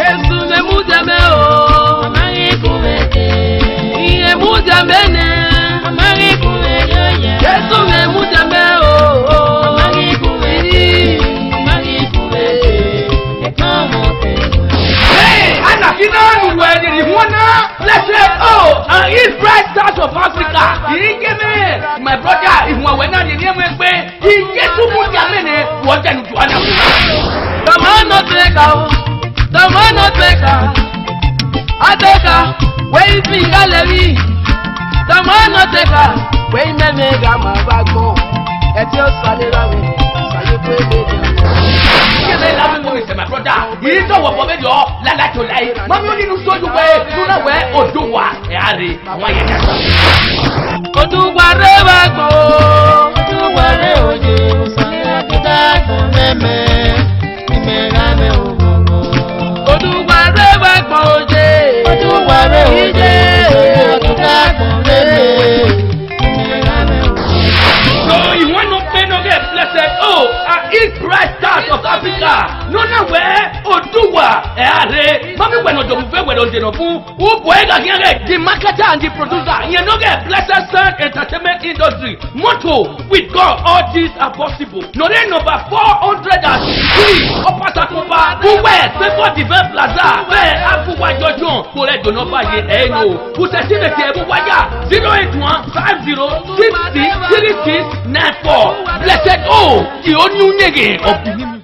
Yesu me mujame o. Amari kuwete. Iye mujamene. Amari kuwete. Yesu me mujame o. Amari kuwete. Amari kuwete. Hey, Anna, you know where did you wanna? Let's say, oh, he's bright stars of Africa. He came in. My brother is one when I didn't way. He gets to mujamene. What can you do? The man not take out. The man not take out. I take out. Where is me gallery? The man not take out. Where me mega my backbone. At your salary. My brother, he is our Bobby Law, Lala to lie. Mamma, you so you wear, you know where, or do what? Harry, why you go to whatever go to whatever you say, go to whatever go, to so you want no pain or get blessed. Oh, it's bright stars of Africa. No, where or do what? Mommy, when you don't where on the the marketer and the producer, you know, get blessed Sun Entertainment Industry. Motto, with God, all these are possible. No, then number 403 opposite over who wear Sephora Divine Plaza, where Afuwa Jojon, pour les donneurs pas yé, no. Pour cette cible, c'est Waya 081 50 66 36 94. Blessed, oh, you only nigga of the